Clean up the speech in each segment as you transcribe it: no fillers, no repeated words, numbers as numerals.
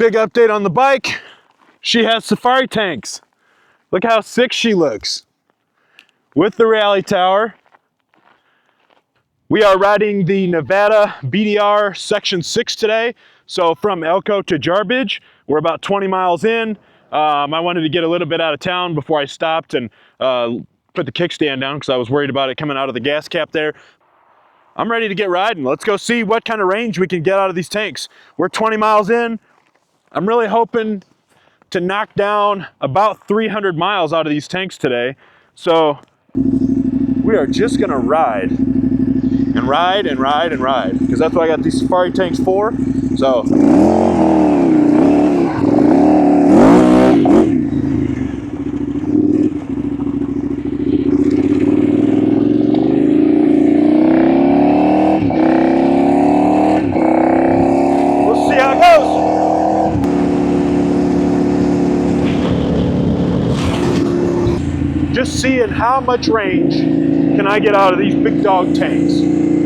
Big update on the bike. She has safari tanks. Look how sick she looks. With the rally tower. We are riding the Nevada BDR Section 6 today. So from Elko to Jarbidge, we're about 20 miles in. I wanted to get a little bit out of town before I stopped and put the kickstand down because I was worried about it coming out of the gas cap there. I'm ready to get riding. Let's go see what kind of range we can get out of these tanks. We're 20 miles in. I'm really hoping to knock down about 300 miles out of these tanks today. So we are just gonna ride and ride and ride and ride, because that's what I got these safari tanks for. So we'll see how it goes. Just seeing how much range can I get out of these big dog tanks.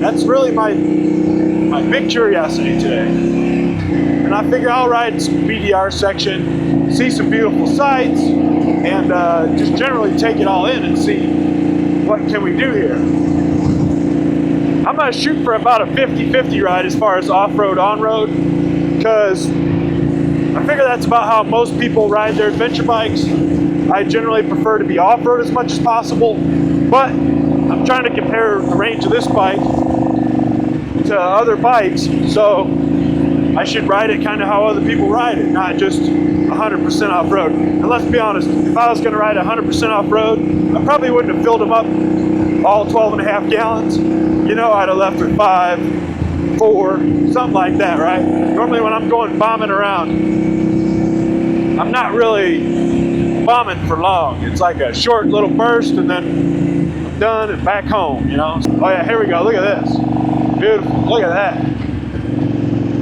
That's really my big curiosity today. And I figure I'll ride some BDR section, see some beautiful sights, and just generally take it all in and see what can we do here. I'm gonna shoot for about a 50-50 ride as far as off-road, on-road, because I figure that's about how most people ride their adventure bikes. I generally prefer to be off-road as much as possible, but I'm trying to compare the range of this bike to other bikes, so I should ride it kind of how other people ride it, not just 100% off-road. And let's be honest, if I was going to ride 100% off-road, I probably wouldn't have filled them up all 12.5 gallons. You know, I'd have left with 5, 4, something like that, right? Normally when I'm going bombing around, I'm not really bombing for long. It's like a short little burst and then I'm done and back home, you know? Oh yeah, here we go, look at this. Beautiful, look at that.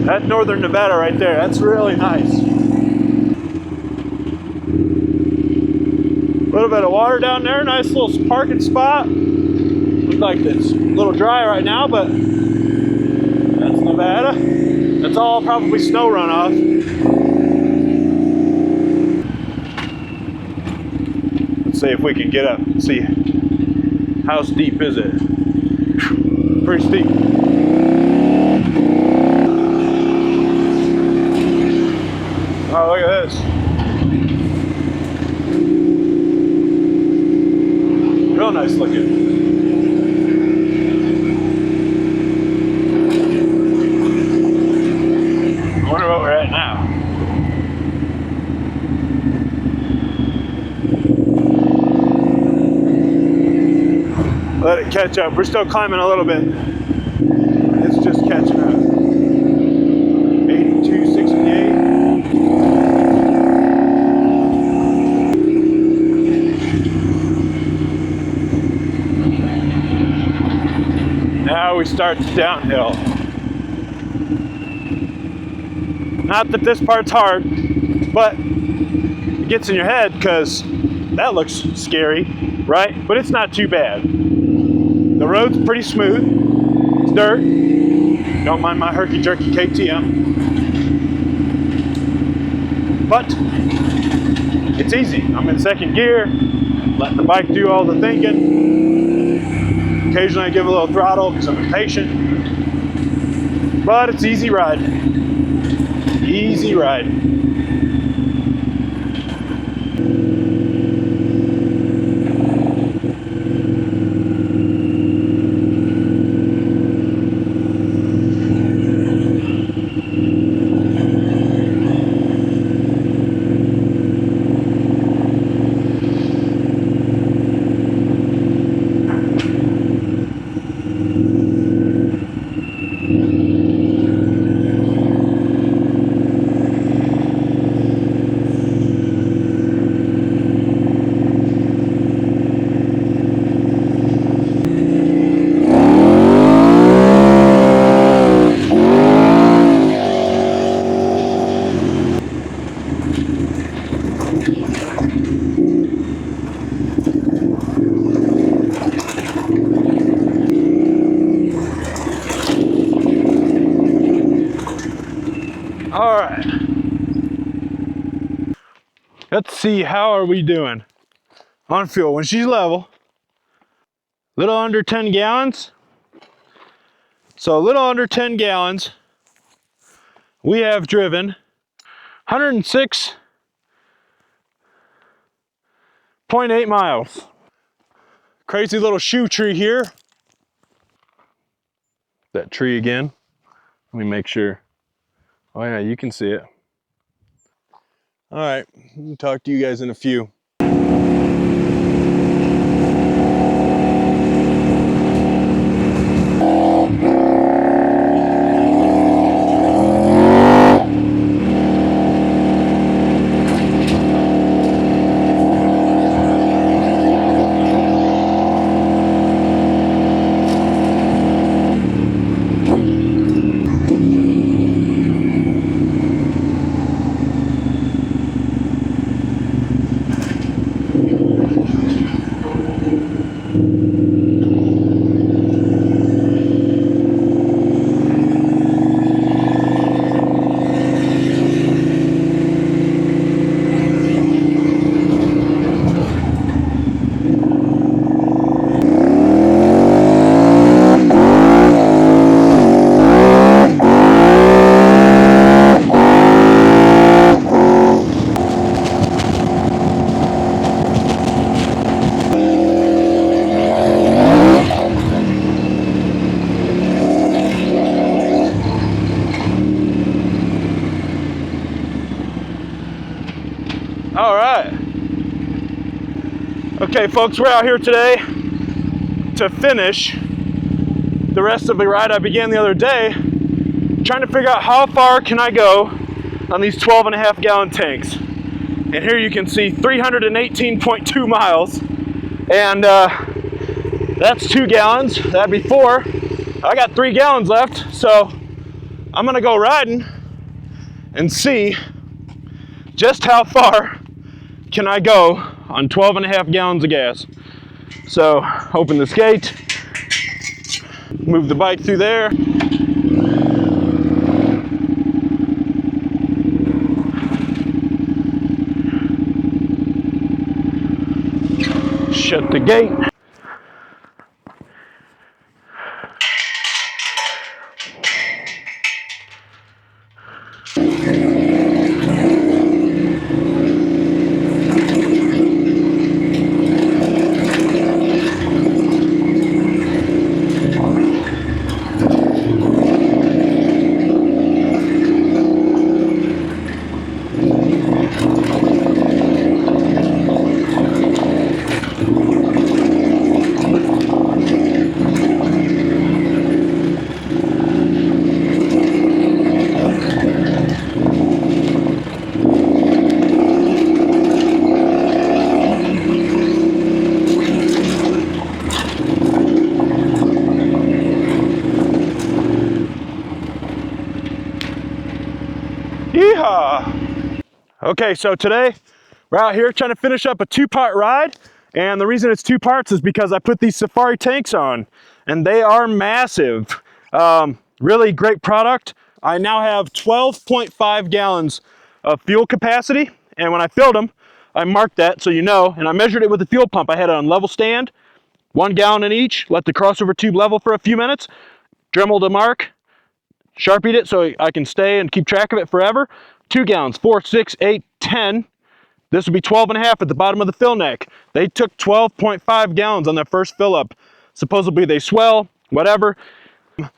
That's northern Nevada right there. That's really nice. A little bit of water down there, nice little parking spot. Looks like it's a little dry right now, but that's Nevada. That's all probably snow runoff. Let's see if we can get up and see how steep is it. Pretty steep. Oh, look at this. Real nice looking. I wonder what we're at now. Let it catch up. We're still climbing a little bit. It's just catching up. 82, 68. Now we start the downhill. Not that this part's hard, but it gets in your head because that looks scary, right? But it's not too bad. The road's pretty smooth. It's dirt. Don't mind my herky-jerky KTM. But it's easy. I'm in second gear, letting the bike do all the thinking. Occasionally I give a little throttle because I'm impatient. But it's easy ride. Easy ride. All right, Let's see, how are we doing on fuel when she's level? Little under 10 gallons. So a little under 10 gallons. We have driven 106.8 miles. Crazy little shoe tree here. That tree again. Let me make sure. Oh yeah, you can see it. All right, I'll talk to you guys in a few. All right. Okay, folks, we're out here today to finish the rest of the ride I began the other day, trying to figure out how far can I go on these 12.5 gallon tanks. And here you can see 318.2 miles, and that's 2 gallons. That'd be 4. I got 3 gallons left, so I'm gonna go riding and see just how far can I go on 12.5 gallons of gas. So open this gate, move the bike through there. Shut the gate. Yeehaw! Okay, so today we're out here trying to finish up a 2-part ride, and the reason it's 2 parts is because I put these Safari tanks on, and they are massive. Really great product. I now have 12.5 gallons of fuel capacity, and when I filled them, I marked that so you know, and I measured it with the fuel pump. I had it on level stand, 1 gallon in each, let the crossover tube level for a few minutes, dremeled a mark, Sharpied it so I can stay and keep track of it forever. 2 gallons, 4, 6, 8, 10. This would be 12.5 at the bottom of the fill neck. They took 12.5 gallons on their first fill up. Supposedly they swell, whatever.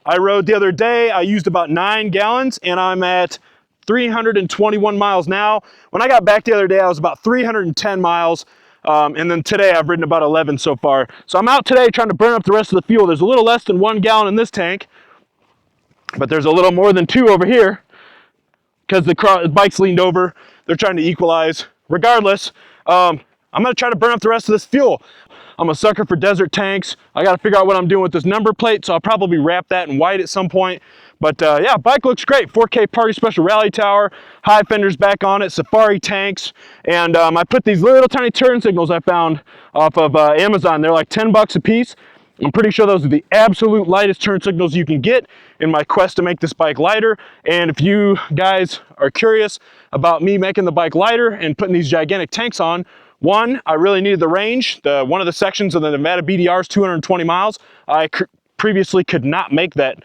I rode the other day, I used about 9 gallons and I'm at 321 miles now. When I got back the other day, I was about 310 miles. And then today I've ridden about 11 so far. So I'm out today trying to burn up the rest of the fuel. There's a little less than 1 gallon in this tank, but there's a little more than 2 over here because the bike's leaned over. They're trying to equalize. Regardless, I'm gonna try to burn up the rest of this fuel. I'm a sucker for desert tanks. I gotta figure out what I'm doing with this number plate, so I'll probably wrap that in white at some point. But yeah, bike looks great. 4K Party Special Rally Tower, high fenders back on it, Safari tanks, and I put these little tiny turn signals I found off of Amazon. They're like 10 bucks a piece. I'm pretty sure those are the absolute lightest turn signals you can get in my quest to make this bike lighter. And if you guys are curious about me making the bike lighter and putting these gigantic tanks on, one, I really needed the range. One of the sections of the Nevada BDR is 220 miles. I previously could not make that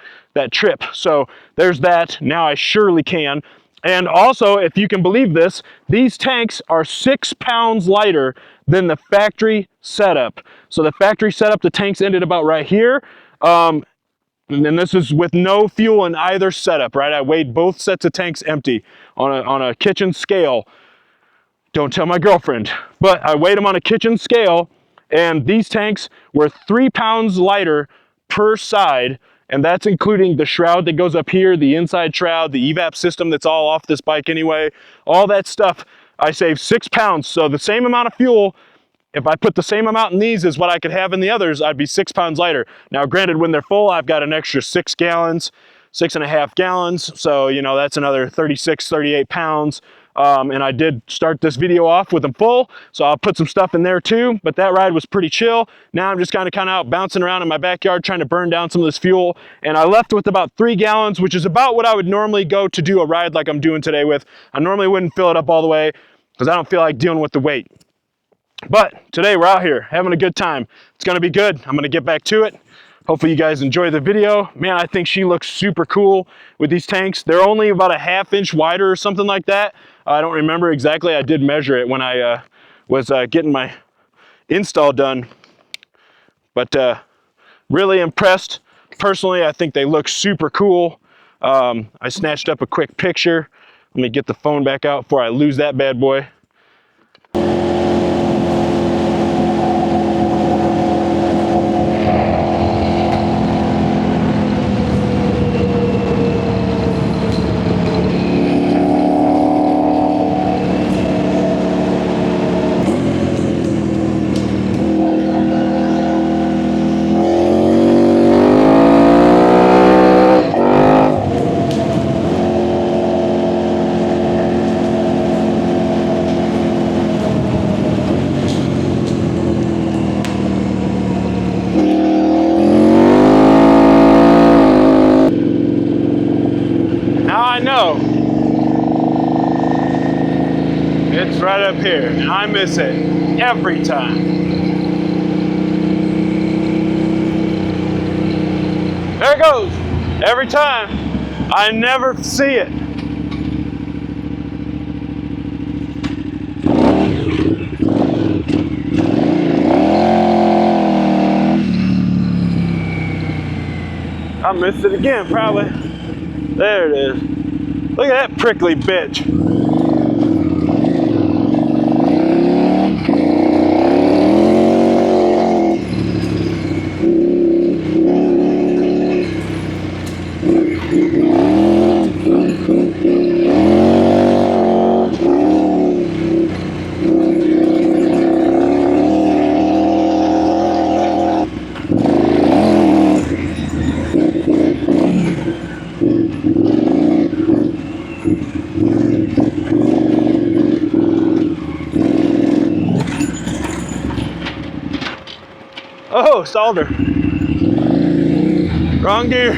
trip. So there's that. Now I surely can. And also, if you can believe this, these tanks are 6 pounds lighter than the factory setup. So the factory setup, the tanks ended about right here. And this is with no fuel in either setup, right? I weighed both sets of tanks empty on a kitchen scale. Don't tell my girlfriend, but I weighed them on a kitchen scale, and these tanks were 3 pounds lighter per side, and that's including the shroud that goes up here, the inside shroud, the evap system that's all off this bike anyway, all that stuff. I saved 6 pounds, so the same amount of fuel, if I put the same amount in these as what I could have in the others, I'd be 6 pounds lighter. Now granted, when they're full, I've got an extra 6 gallons, 6.5 gallons, so you know that's another 36, 38 pounds. And I did start this video off with them full, so I'll put some stuff in there too, but that ride was pretty chill. Now I'm just kind of out bouncing around in my backyard trying to burn down some of this fuel, and I left with about 3 gallons, which is about what I would normally go to do a ride like I'm doing today with. I normally wouldn't fill it up all the way because I don't feel like dealing with the weight. But today we're out here having a good time. It's gonna be good. I'm gonna get back to it. Hopefully you guys enjoy the video. Man, I think she looks super cool with these tanks. They're only about a 1/2 inch wider or something like that. I don't remember exactly. I did measure it when I was getting my install done. But really impressed. Personally, I think they look super cool. I snatched up a quick picture. Let me get the phone back out before I lose that bad boy. It's right up here, and I miss it every time. There it goes, every time. I never see it. I missed it again, probably. There it is. Look at that prickly bitch. Oh, stalled her. Wrong gear.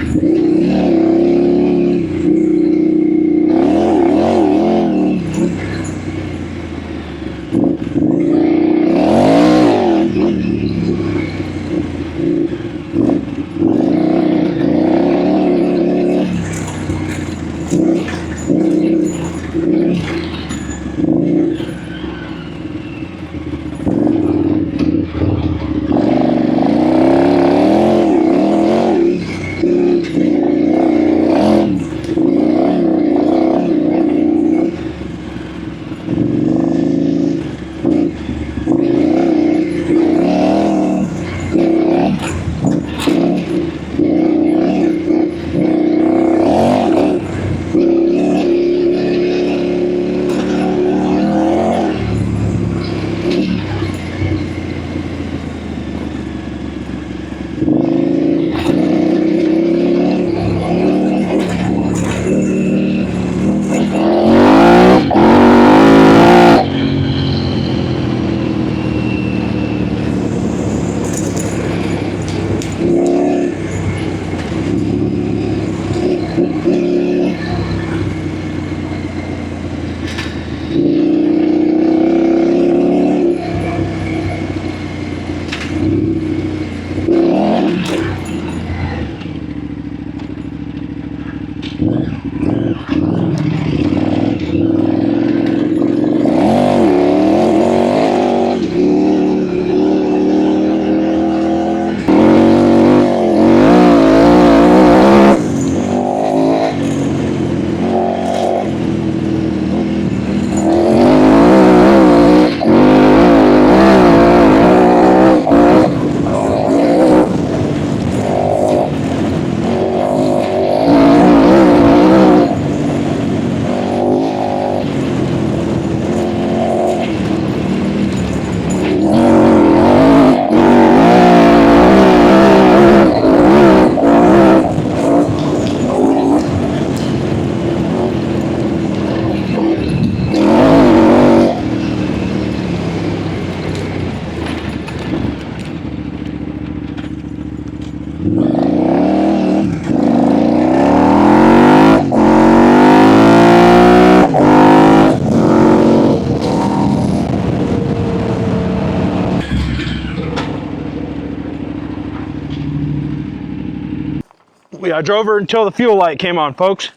you, I drove her until the fuel light came on, folks.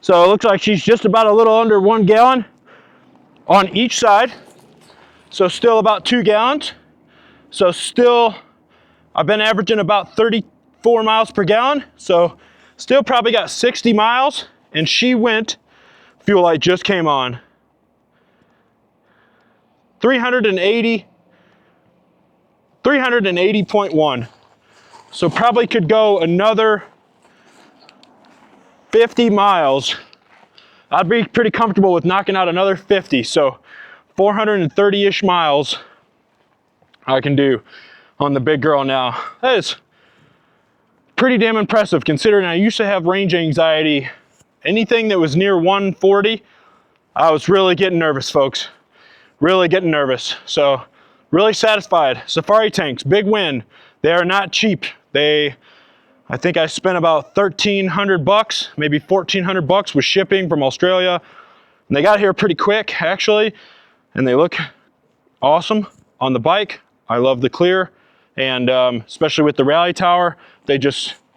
So it looks like she's just about a little under 1 gallon on each side. So still about 2 gallons. So still, I've been averaging about 34 miles per gallon. So still probably got 60 miles, and she went, fuel light just came on. 380.1. So probably could go another 50 miles. I'd be pretty comfortable with knocking out another 50. So 430-ish miles I can do on the big girl now. That is pretty damn impressive considering I used to have range anxiety. Anything that was near 140, I was really getting nervous, folks. Really getting nervous. So really satisfied. Safari tanks, big win. They are not cheap. I think I spent about 1,300 bucks, maybe 1,400 bucks with shipping from Australia. And they got here pretty quick, actually. And they look awesome on the bike. I love the clear. And especially with the rally tower,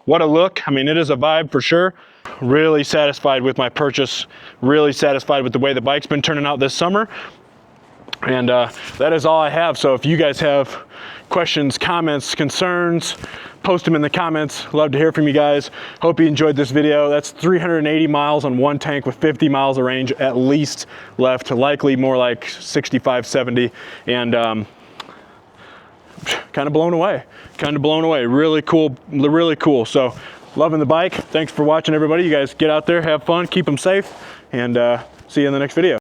what a look. I mean, it is a vibe for sure. Really satisfied with my purchase. Really satisfied with the way the bike's been turning out this summer. And that is all I have. So if you guys have questions, comments, concerns, post them in the comments. Love to hear from you guys. Hope you enjoyed this video. That's 380 miles on one tank with 50 miles of range at least left, likely more like 65, 70. And kind of blown away. Really cool, really cool. So loving the bike. Thanks for watching, everybody. You guys get out there, have fun, keep them safe, and see you in the next video.